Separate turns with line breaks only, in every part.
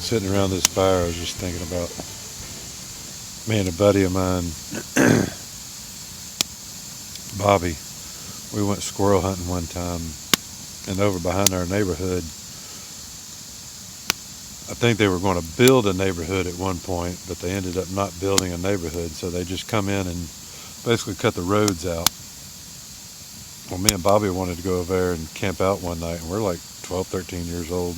Sitting around this fire, I was just thinking about me and a buddy of mine, Bobby. We went squirrel hunting one time, and over behind our neighborhood, I think they were going to build a neighborhood at one point, but they ended up not building a neighborhood, so they just come in and basically cut the roads out. Well, me and Bobby wanted to go over there and camp out one night, and we're like 12, 13 years old.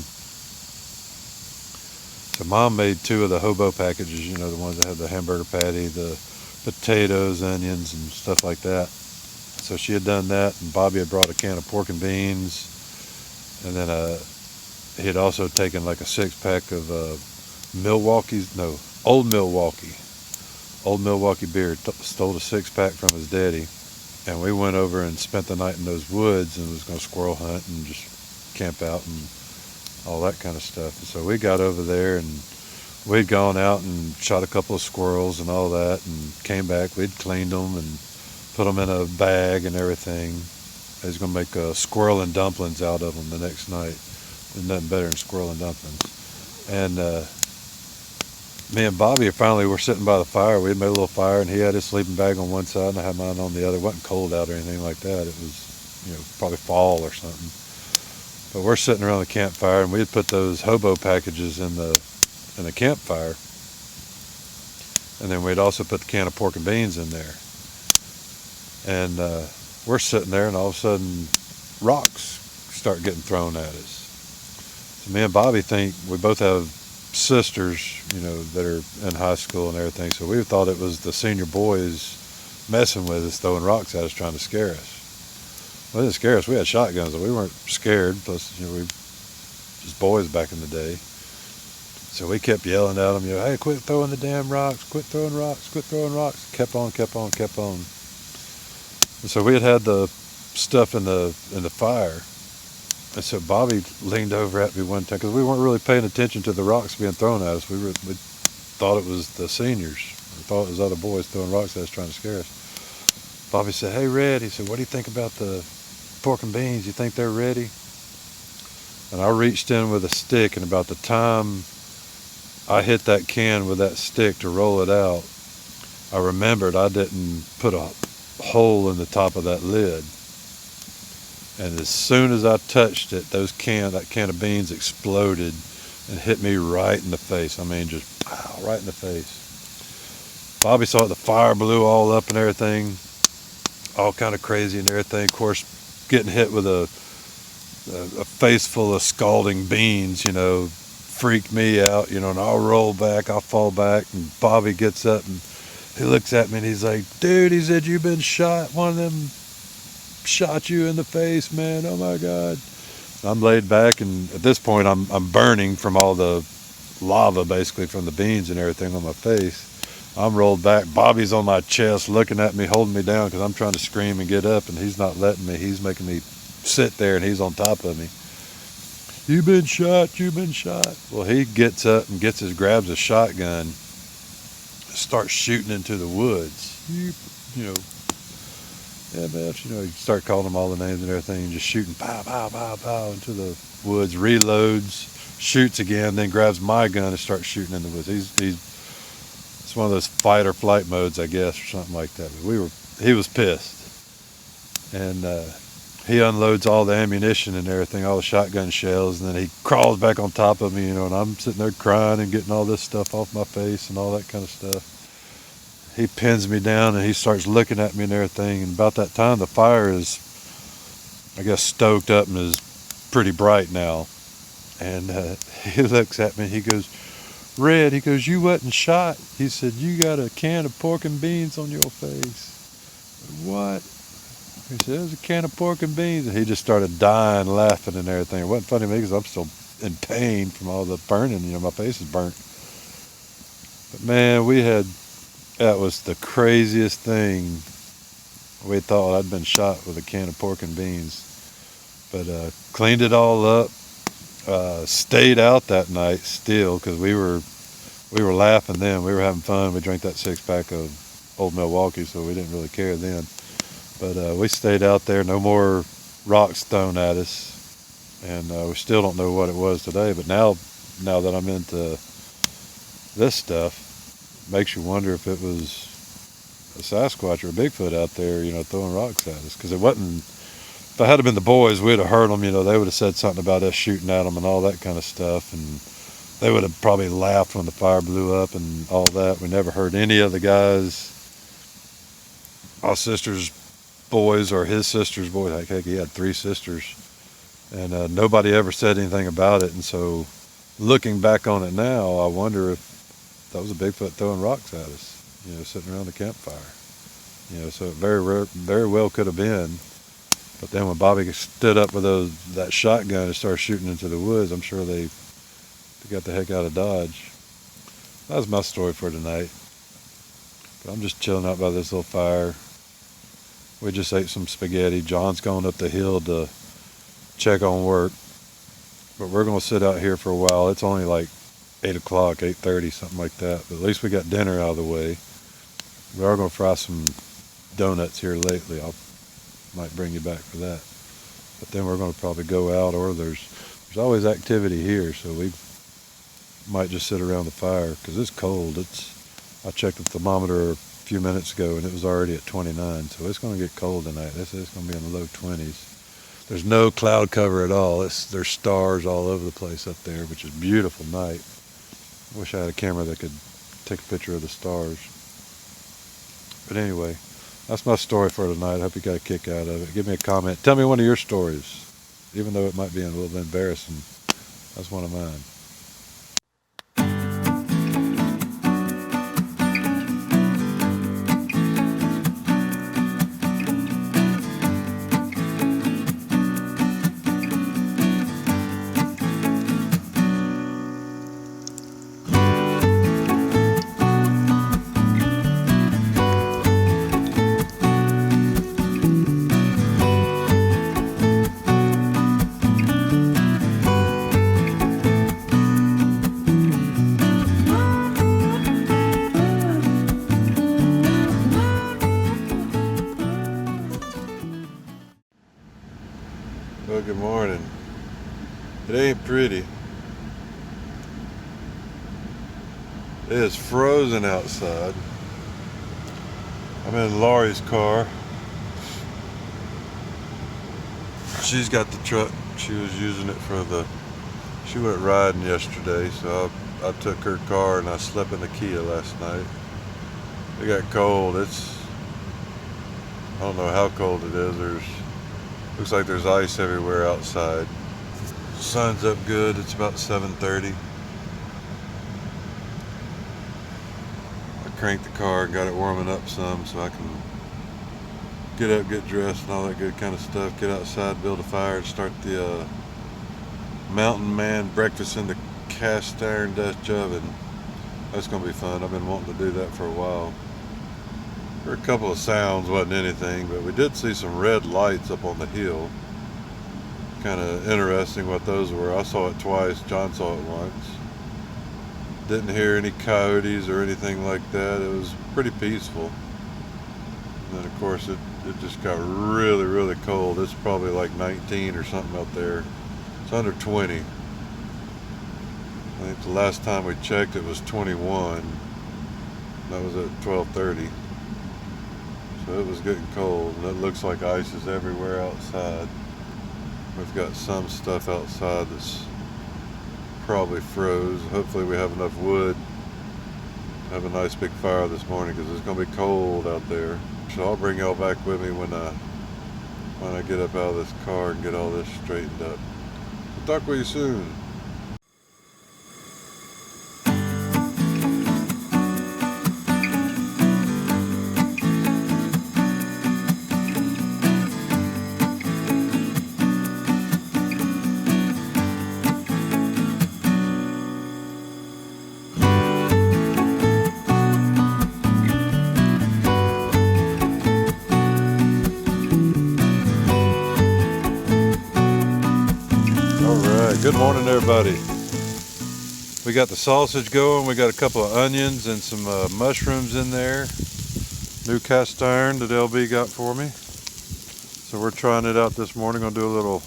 So Mom made two of the hobo packages, you know, the ones that have the hamburger patty, the potatoes, onions, and stuff like that. So she had done that, and Bobby had brought a can of pork and beans, and then he had also taken like a 6-pack of Old Milwaukee beer. Stole a 6-pack from his daddy, and we went over and spent the night in those woods and was going to squirrel hunt and just camp out and all that kind of stuff. So we got over there, and we'd gone out and shot a couple of squirrels and all that, and came back. We'd cleaned them and put them in a bag and everything. I was going to make squirrel and dumplings out of them the next night. There's nothing better than squirrel and dumplings. And me and Bobby finally were sitting by the fire. We had made a little fire, and he had his sleeping bag on one side, and I had mine on the other. It wasn't cold out or anything like that. It was, probably fall or something. But we're sitting around the campfire, and we had put those hobo packages in the campfire, and then we'd also put the can of pork and beans in there. And we're sitting there, and all of a sudden, rocks start getting thrown at us. So me and Bobby think we both have sisters, that are in high school and everything. So we thought it was the senior boys messing with us, throwing rocks at us, trying to scare us. Well, it didn't scare us. We had shotguns, so we weren't scared. Plus, we just boys back in the day. So we kept yelling at them, hey, quit throwing the damn rocks, quit throwing rocks, quit throwing rocks. Kept on. And so we had the stuff in the fire. And so Bobby leaned over at me one time, because we weren't really paying attention to the rocks being thrown at us. We thought it was the seniors. We thought it was other boys throwing rocks at us trying to scare us. Bobby said, hey, Red, he said, what do you think about the pork and beans? You think they're ready? And I reached in with a stick, and about the time I hit that can with that stick to roll it out, I remembered I didn't put a hole in the top of that lid. And as soon as I touched it, that can of beans exploded and hit me right in the face. I mean, just pow, right in the face. Bobby saw it, the fire blew all up and everything, all kind of crazy and everything. Of course, getting hit with a face full of scalding beans, freaked me out, and I'll roll back, I'll fall back, and Bobby gets up and he looks at me and he's like, dude, he said, you've been shot. One of them shot you in the face, man. Oh my God. I'm laid back, and at this point I'm burning from all the lava, basically, from the beans and everything on my face. I'm rolled back. Bobby's on my chest looking at me, holding me down, because I'm trying to scream and get up, and he's not letting me. He's making me sit there, and he's on top of me. You've been shot. Well, he gets up and grabs a shotgun, starts shooting into the woods. You start calling them all the names and everything, and just shooting pow, pow, pow, pow into the woods, reloads, shoots again, then grabs my gun and starts shooting in the woods. It's one of those fight or flight modes, I guess, or something like that. But he was pissed. And he unloads all the ammunition and everything, all the shotgun shells, and then he crawls back on top of me, and I'm sitting there crying and getting all this stuff off my face and all that kind of stuff. He pins me down, and he starts looking at me and everything. And about that time, the fire is, I guess, stoked up and is pretty bright now. And he looks at me, and he goes, Red, he goes, you wasn't shot. He said, you got a can of pork and beans on your face. What? He said, it was a can of pork and beans. And he just started dying, laughing and everything. It wasn't funny to me because I'm still in pain from all the burning. My face is burnt. But man, that was the craziest thing. We thought I'd been shot with a can of pork and beans. But cleaned it all up. Stayed out that night still, because we were laughing then. We were having fun. We drank that 6-pack of Old Milwaukee, so we didn't really care then. But we stayed out there. No more rocks thrown at us. And we still don't know what it was today. But now now that I'm into this stuff, makes you wonder if it was a Sasquatch or a Bigfoot out there, throwing rocks at us. Because it wasn't, if it had been the boys, we'd have heard them, they would have said something about us shooting at them and all that kind of stuff. And they would have probably laughed when the fire blew up and all that. We never heard any of the guys, my sister's boys or his sister's boys. Heck, he had 3 sisters. And nobody ever said anything about it. And so looking back on it now, I wonder if that was a Bigfoot throwing rocks at us, sitting around the campfire. So it very well could have been. But then when Bobby stood up with that shotgun and started shooting into the woods, I'm sure they got the heck out of Dodge. That was my story for tonight. But I'm just chilling out by this little fire. We just ate some spaghetti. John's going up the hill to check on work. But we're going to sit out here for a while. It's only like 8 o'clock, 8:30, something like that. But at least we got dinner out of the way. We are going to fry some doughnuts here lately. I might bring you back for that. But then we're going to probably go out, or there's always activity here, so we might just sit around the fire because it's cold. I checked the thermometer a few minutes ago and it was already at 29, so it's going to get cold tonight. It's going to be in the low 20s. There's no cloud cover at all. There's stars all over the place up there, which is a beautiful night. I wish I had a camera that could take a picture of the stars. But anyway, that's my story for tonight. I hope you got a kick out of it. Give me a comment. Tell me one of your stories. Even though it might be a little bit embarrassing, that's one of mine. Well, good morning. It ain't pretty. It is frozen outside. I'm in Laurie's car. She's got the truck. She was using it she went riding yesterday, so I took her car and I slept in the Kia last night. It got cold. I don't know how cold it is. Looks like there's ice everywhere outside. Sun's up good. It's about 7:30. I cranked the car and got it warming up some so I can get up, get dressed and all that good kind of stuff. Get outside, build a fire, and start the mountain man breakfast in the cast iron Dutch oven. That's going to be fun. I've been wanting to do that for a while. There were a couple of sounds, wasn't anything, but we did see some red lights up on the hill. Kind of interesting what those were. I saw it twice. John saw it once. Didn't hear any coyotes or anything like that. It was pretty peaceful. And then of course it just got really, really cold. It's probably like 19 or something out there. It's under 20. I think the last time we checked it was 21. That was at 12:30. So it was getting cold, and it looks like ice is everywhere outside. We've got some stuff outside that's probably froze. Hopefully we have enough wood to have a nice big fire this morning, because it's going to be cold out there. So I'll bring y'all back with me when I get up out of this car and get all this straightened up. So talk with you soon. Good morning, everybody. We got the sausage going. We got a couple of onions and some mushrooms in there. New cast iron that LB got for me. So we're trying it out this morning. Gonna do a little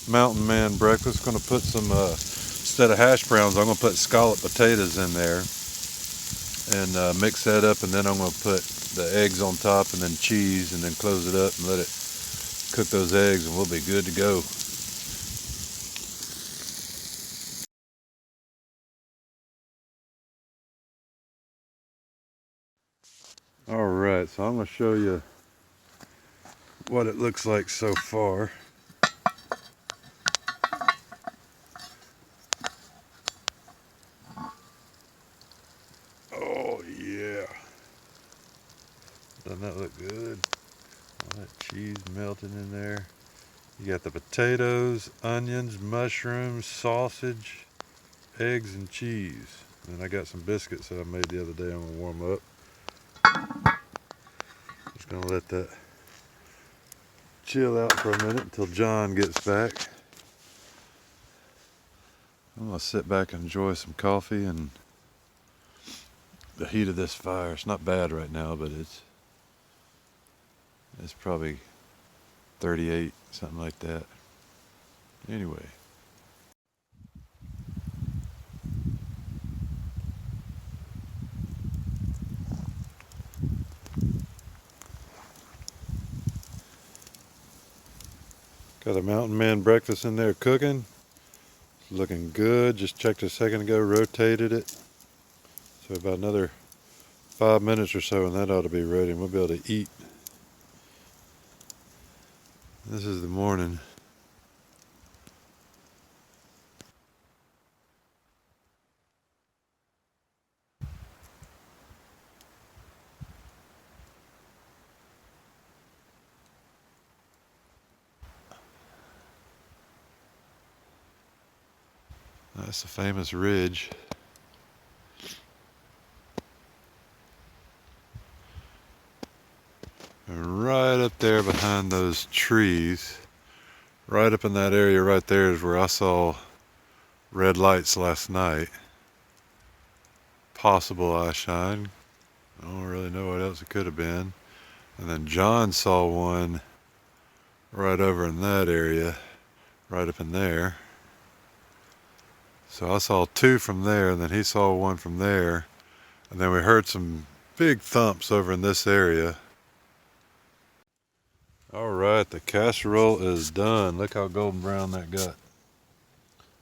mountain man breakfast. Gonna put some instead of hash browns, I'm gonna put scalloped potatoes in there and mix that up, and then I'm gonna put the eggs on top and then cheese, and then close it up and let it cook those eggs, and we'll be good to go. All right, so I'm gonna show you what it looks like so far. Oh yeah, doesn't that look good? All that cheese melted in there. You got the potatoes, onions, mushrooms, sausage, eggs, and cheese. And I got some biscuits that I made the other day. I'm gonna warm up. Just gonna let that chill out for a minute until John gets back. I'm gonna sit back and enjoy some coffee and the heat of this fire. It's not bad right now, but it's probably 38, something like that. Anyway. Got a mountain man breakfast in there cooking. It's looking good. Just checked a second ago, rotated it. So about another 5 minutes or so and that ought to be ready and we'll be able to eat. This is the morning. That's the famous ridge. And right up there behind those trees, right up in that area right there is where I saw red lights last night. Possible eye shine. I don't really know what else it could have been. And then John saw one right over in that area, right up in there. So I saw two from there, and then he saw one from there. And then we heard some big thumps over in this area. All right, the casserole is done. Look how golden brown that got.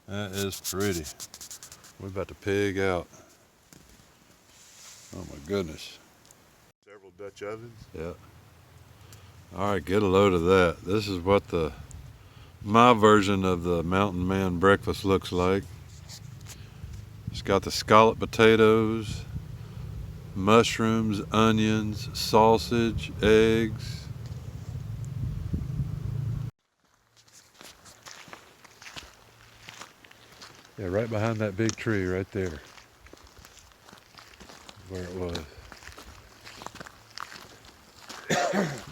That is pretty. We're about to pig out. Oh my goodness.
Several Dutch ovens.
Yeah. All right, get a load of that. This is what my version of the mountain man breakfast looks like. It's got the scalloped potatoes, mushrooms, onions, sausage, eggs. Yeah, right behind that big tree right there. Where it was.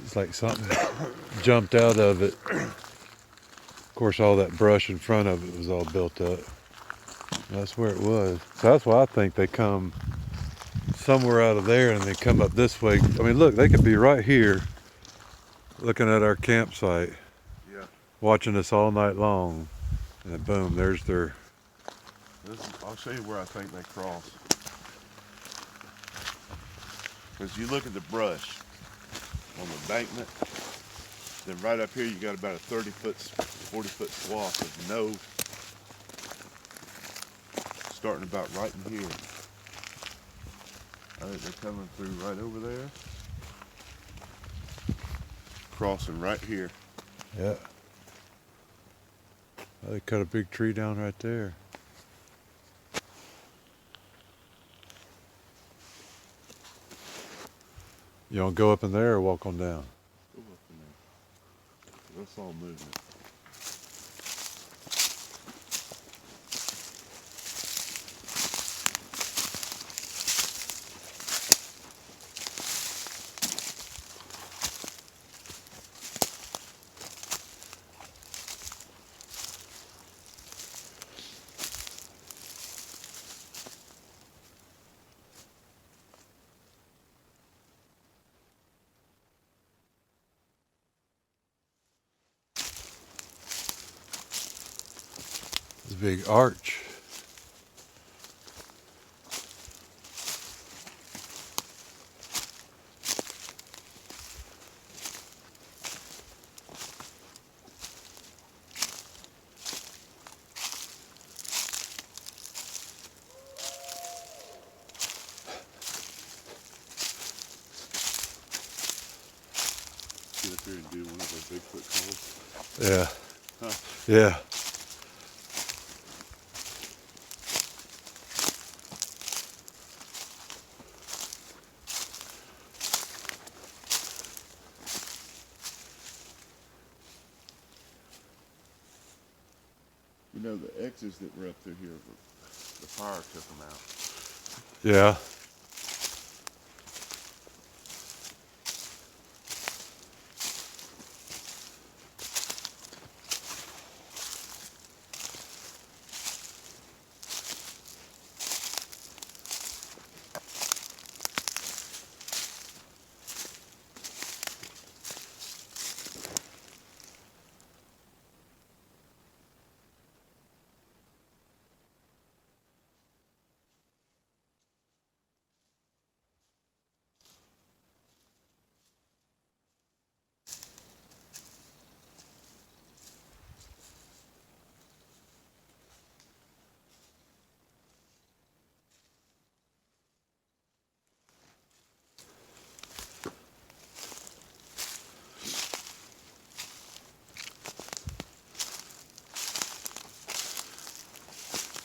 It's like something jumped out of it. Of course, all that brush in front of it was all built up. That's where it was. So that's why I think they come somewhere out of there and they come up this way. I mean, look, they could be right here looking at our campsite,
Yeah.
watching us all night long. And then boom, there's their...
I'll show you where I think they cross. Because you look at the brush on the embankment, then right up here you got about a 30-foot, 40-foot swath of no, starting about right in here. I think they're coming through right over there, crossing right here.
Yeah. They cut a big tree down right there. You want to go up in there or walk on down?
Go up in there. That's all movement.
It's a big arch. Yeah.
Huh?
Yeah.
You know, the X's that were up through here, the fire took them out.
Yeah.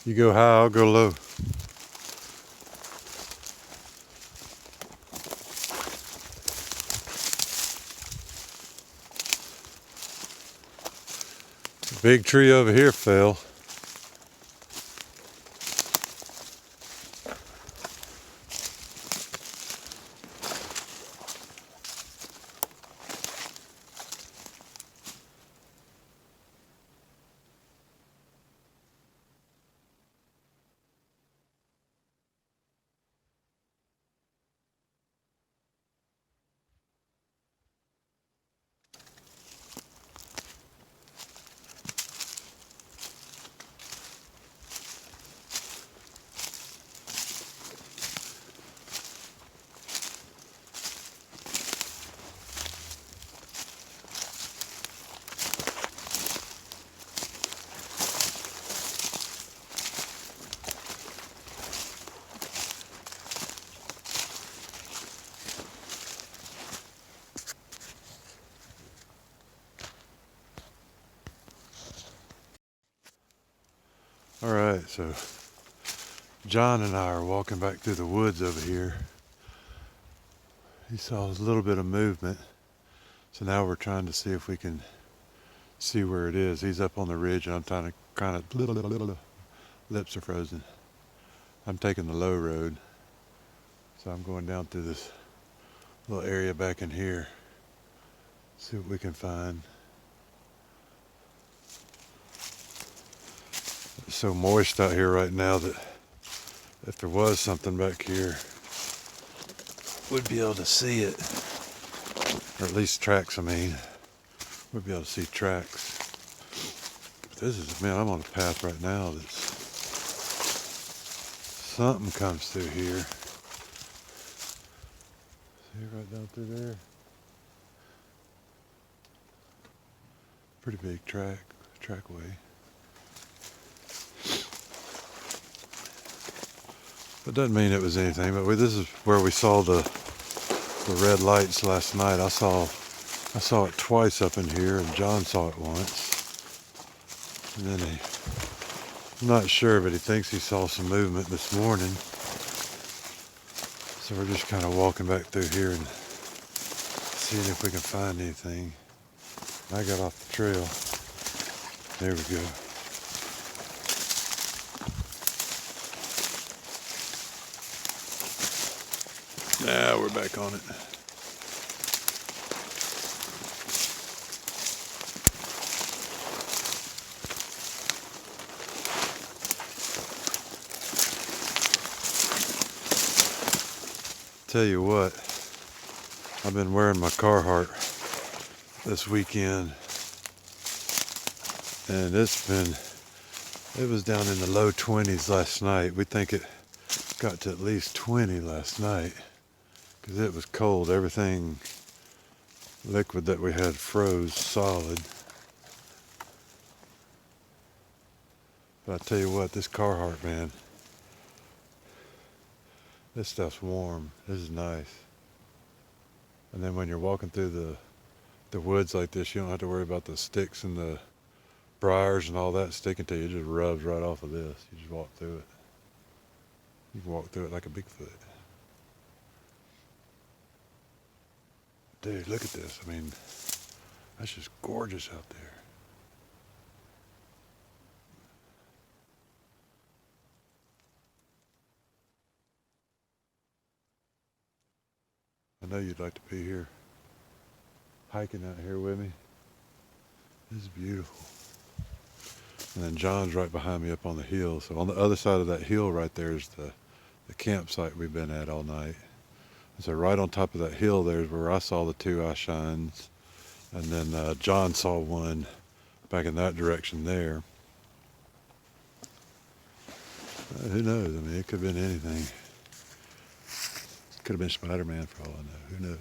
You go high, I'll go low. Big tree over here fell. All right, so John and I are walking back through the woods over here. He saw a little bit of movement, so now we're trying to see if we can see where it is. He's up on the ridge, and I'm trying to kind of little lips are frozen. I'm taking the low road, so I'm going down through this little area back in here. See what we can find. It's so moist out here right now that if there was something back here, we'd be able to see it, or at least tracks. I mean, we'd be able to see tracks. But this is, man, I'm on a path right now that's something comes through here. See right down through there. Pretty big trackway. It doesn't mean it was anything, but this is where we saw the red lights last night. I saw it twice up in here, and John saw it once. And then I'm not sure, but he thinks he saw some movement this morning. So we're just kind of walking back through here and seeing if we can find anything. I got off the trail. There we go. Now we're back on it. Tell you what, I've been wearing my Carhartt this weekend, and it was down in the low 20s last night. We think it got to at least 20 last night because it was cold. Everything liquid that we had froze solid. But I tell you what, this Carhartt, man, this stuff's warm. This is nice. And then when you're walking through the woods like this, you don't have to worry about the sticks and the briars and all that sticking to you. It just rubs right off of this. You just walk through it. You can walk through it like a Bigfoot. Dude, look at this. I mean, that's just gorgeous out there. I know you'd like to be here, hiking out here with me. This is beautiful. And then John's right behind me up on the hill. So on the other side of that hill right there is the campsite we've been at all night. And so right on top of that hill there's where I saw the two eye shines. And then John saw one back in that direction there. Who knows? I mean, it could have been anything. Could have been Spider-Man for all I know. Who knows?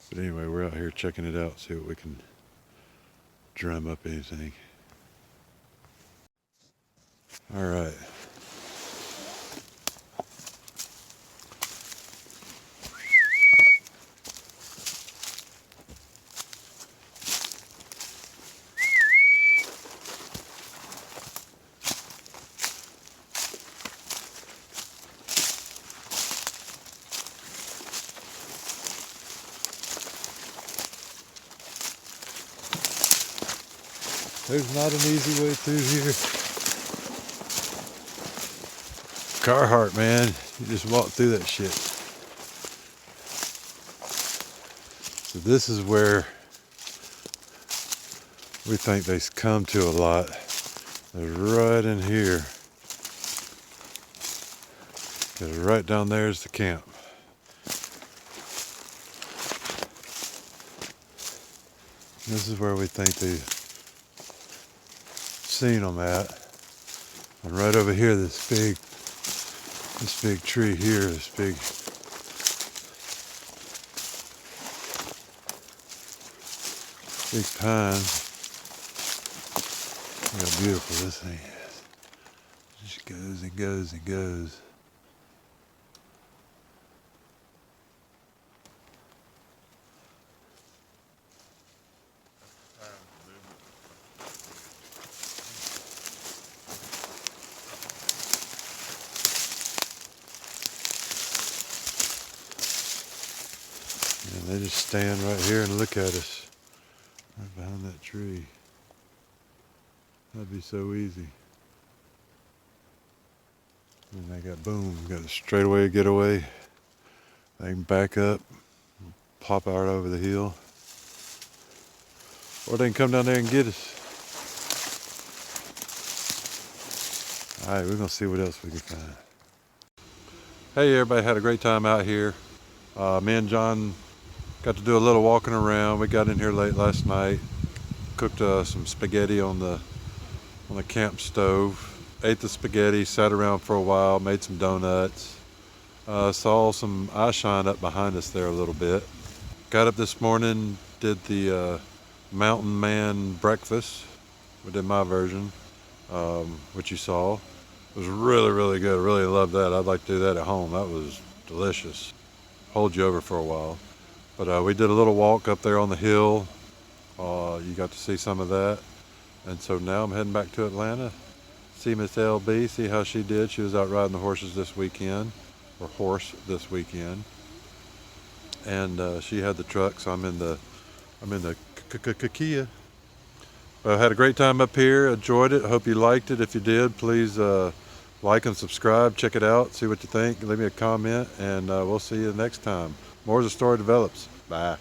But anyway, we're out here checking it out, see what we can drum up anything. All right. There's not an easy way through here. Carhartt, man, you just walk through that shit. So this is where we think they come to a lot. They're right in here. Because right down there is the camp. This is where we think they've seen them at. And right over here, this big tree here, this big pine. Look how beautiful this thing is. It just goes and goes and goes. And they just stand right here and look at us, right behind that tree. That'd be so easy. And they got, boom, got a straightaway getaway. They can back up, pop out over the hill. Or they can come down there and get us. All right, we're gonna see what else we can find. Hey, everybody had a great time out here. Me and John got to do a little walking around. We got in here late last night, cooked some spaghetti on the camp stove, ate the spaghetti, sat around for a while, made some donuts, saw some eye shine up behind us there a little bit. Got up this morning, did the mountain man breakfast. We did my version, which you saw. It was really, really good. I really loved that. I'd like to do that at home. That was delicious. Hold you over for a while. But we did a little walk up there on the hill. You got to see some of that. And so now I'm heading back to Atlanta. See Miss LB, see how she did. She was out riding the horses this weekend, or horse this weekend. And she had the truck, so I'm in the Kia. I had a great time up here. Enjoyed it. Hope you liked it. If you did, please like and subscribe. Check it out. See what you think. Leave me a comment, and we'll see you next time. More as the story develops. Bye.